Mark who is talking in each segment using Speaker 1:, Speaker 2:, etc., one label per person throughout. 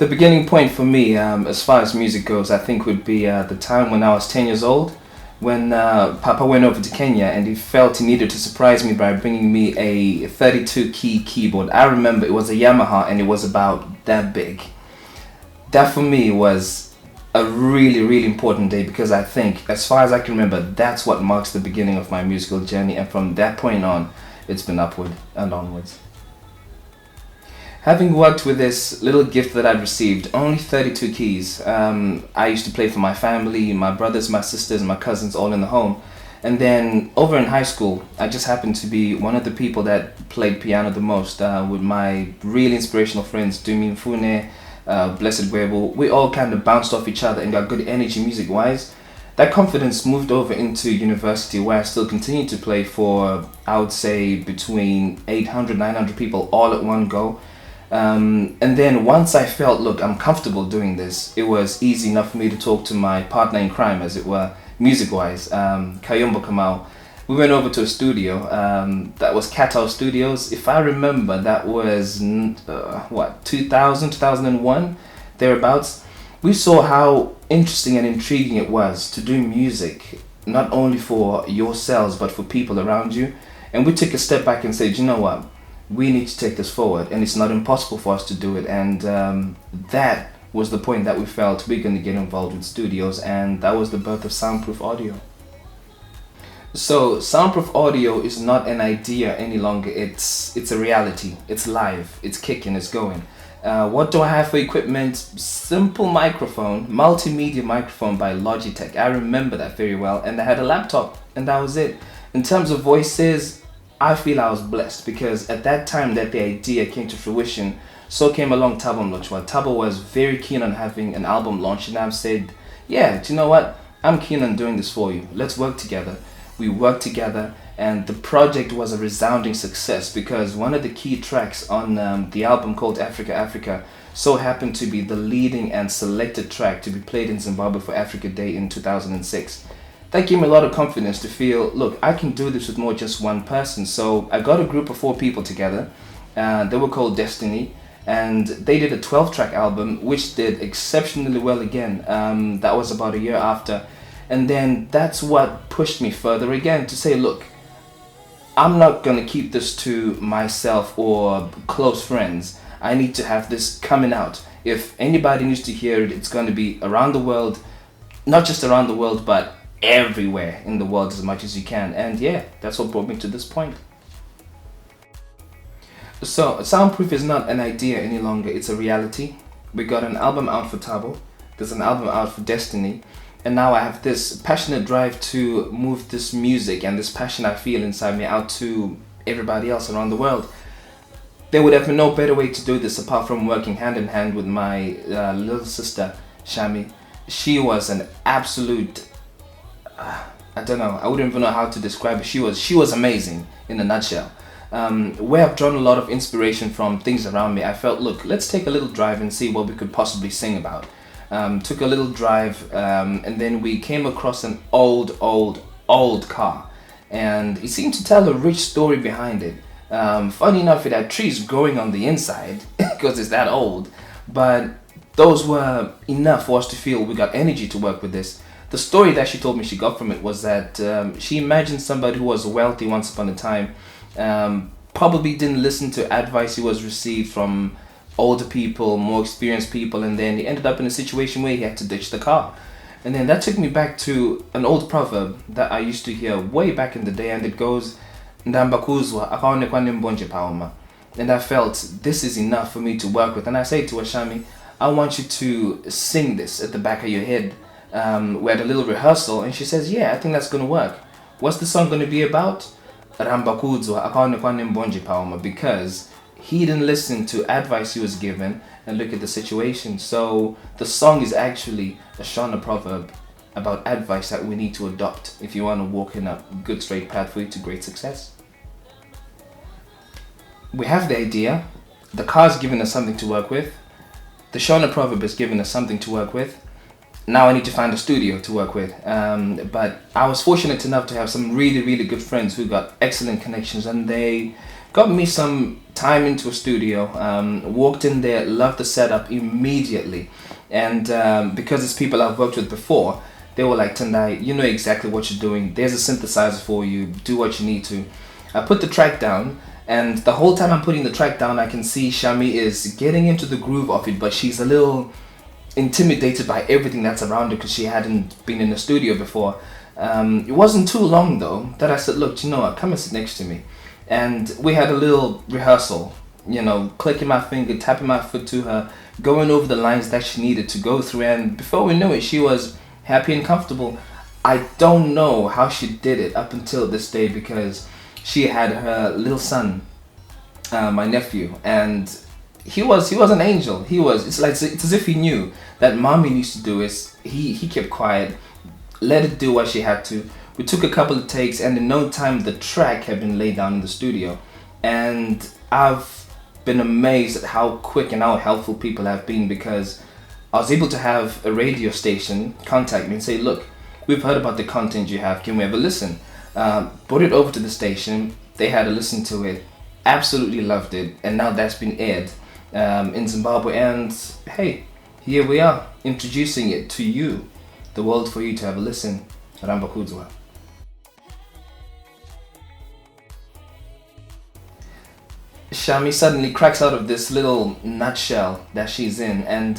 Speaker 1: The beginning point for me, as far as music goes, I think would be the time when I was 10 years old, when Papa went over to Kenya and he felt he needed to surprise me by bringing me a 32 key keyboard. I remember it was a Yamaha and it was about that big. That for me was a really, really important day because I think, as far as I can remember, that's what marks the beginning of my musical journey, and from that point on, it's been upward and onwards. Having worked with this little gift that I'd received, only 32 keys, I used to play for my family, my brothers, my sisters, my cousins, all in the home. And then over in high school, I just happened to be one of the people that played piano the most, with my really inspirational friends, Dumi Mfune, Blessed Webu. We all kind of bounced off each other and got good energy music-wise. That confidence moved over into university, where I still continued to play for, I would say, between 800, 900 people all at one go. And then once I felt, look, I'm comfortable doing this, it was easy enough for me to talk to my partner in crime, as it were, music-wise, Kayombo Kamau. We went over to a studio, that was Katal Studios. If I remember, that was, 2000, 2001, thereabouts. We saw how interesting and intriguing it was to do music, not only for yourselves, but for people around you. And we took a step back and said, you know what? We need to take this forward, and it's not impossible for us to do it. And that was the point that we felt we're going to get involved with studios, and that was the birth of Soundproof Audio. So Soundproof Audio is not an idea any longer. It's a reality. It's live. It's kicking. It's going. What do I have for equipment? Simple microphone, multimedia microphone by Logitech. I remember that very well. And I had a laptop, and that was it. In terms of voices, I feel I was blessed because at that time that the idea came to fruition, so came along Thabo Mlotshwa. Thabo was very keen on having an album launch, and I've said, yeah, do you know what? I'm keen on doing this for you. Let's work together. We worked together, and the project was a resounding success because one of the key tracks on the album called Africa Africa so happened to be the leading and selected track to be played in Zimbabwe for Africa Day in 2006. That gave me a lot of confidence to feel, look, I can do this with more just one person. So I got a group of 4 people together. They were called Destiny, and they did a 12-track album, which did exceptionally well again. That was about a year after. And then that's what pushed me further again to say, look, I'm not going to keep this to myself or close friends. I need to have this coming out. If anybody needs to hear it, it's going to be around the world, not just around the world, but everywhere in the world as much as you can. And yeah, that's what brought me to this point. So Soundproof is not an idea any longer, it's a reality. We got an album out for Thabo, there's an album out for Destiny, and now I have this passionate drive to move this music and this passion I feel inside me out to everybody else around the world. There would have been no better way to do this apart from working hand in hand with my little sister Shami. She was an absolute, I don't know, I wouldn't even know how to describe it. She was amazing in a nutshell. Where I've drawn a lot of inspiration from things around me, I felt, look, let's take a little drive and see what we could possibly sing about. Took a little drive, and then we came across an old car, and it seemed to tell a rich story behind it. Funny enough, it had trees growing on the inside because it's that old, but those were enough for us to feel we got energy to work with this. The story that she told me she got from it was that she imagined somebody who was wealthy once upon a time, probably didn't listen to advice he was received from older people, more experienced people, and then he ended up in a situation where he had to ditch the car. And then that took me back to an old proverb that I used to hear way back in the day, and it goes, Ramba Kuudzwa, akaonekwa nembonje paoma. And I felt this is enough for me to work with. And I say to her, Shami, I want you to sing this at the back of your head. We had a little rehearsal, and she says, yeah, I think that's going to work. What's the song going to be about? Ramba Kuudzwa, akaonekwa nembonje paoma, because he didn't listen to advice he was given and look at the situation. So the song is actually a Shona proverb about advice that we need to adopt if you want to walk in a good straight pathway to great success. We have the idea, the car's given us something to work with, the Shona proverb has given us something to work with. Now I need to find a studio to work with. But I was fortunate enough to have some really, really good friends who got excellent connections, and they got me some time into a studio. Walked in there, loved the setup immediately, and because it's people I've worked with before, they were like, Tendai, you know exactly what you're doing. There's a synthesizer for you. Do what you need to. I put the track down, and the whole time I'm putting the track down, I can see Shami is getting into the groove of it, but she's a little intimidated by everything that's around her because she hadn't been in the studio before. It wasn't too long though that I said, look, you know what, come and sit next to me. And we had a little rehearsal, you know, clicking my finger, tapping my foot to her, going over the lines that she needed to go through. And before we knew it, she was happy and comfortable. I don't know how she did it up until this day, because she had her little son, my nephew, and he was an angel. It's as if he knew that mommy needs to do it. He kept quiet, let it do what she had to. We took a couple of takes, and in no time the track had been laid down in the studio. And I've been amazed at how quick and how helpful people have been, because I was able to have a radio station contact me and say, look, we've heard about the content you have, can we have a listen? Brought it over to the station, they had a listen to it, absolutely loved it, and now that's been aired in Zimbabwe, and hey, here we are, introducing it to you, the world, for you to have a listen. Ramba Kuudzwa. Shami suddenly cracks out of this little nutshell that she's in, and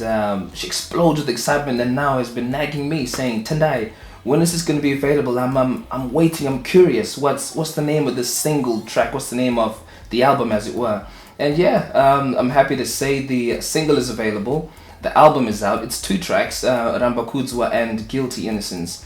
Speaker 1: she explodes with excitement, and now has been nagging me, saying, Tendai, when is this going to be available? I'm waiting, I'm curious. What's the name of this single track? What's the name of the album, as it were? And yeah, I'm happy to say the single is available. The album is out. It's 2 tracks, Ramba Kuudzwa and Guilty Innocence.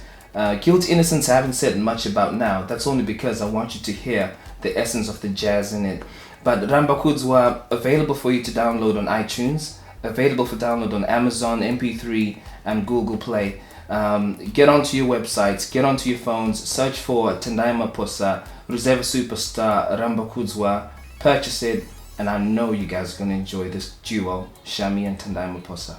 Speaker 1: Guilty Innocence I haven't said much about now. That's only because I want you to hear the essence of the jazz in it. But Ramba Kuudzwa, available for you to download on iTunes, available for download on Amazon, MP3 and Google Play. Get onto your websites, get onto your phones, search for Tendai Maposa, Reserve Superstar, Ramba Kuudzwa, purchase it, and I know you guys are going to enjoy this duo, Shami and Tendai Maposa.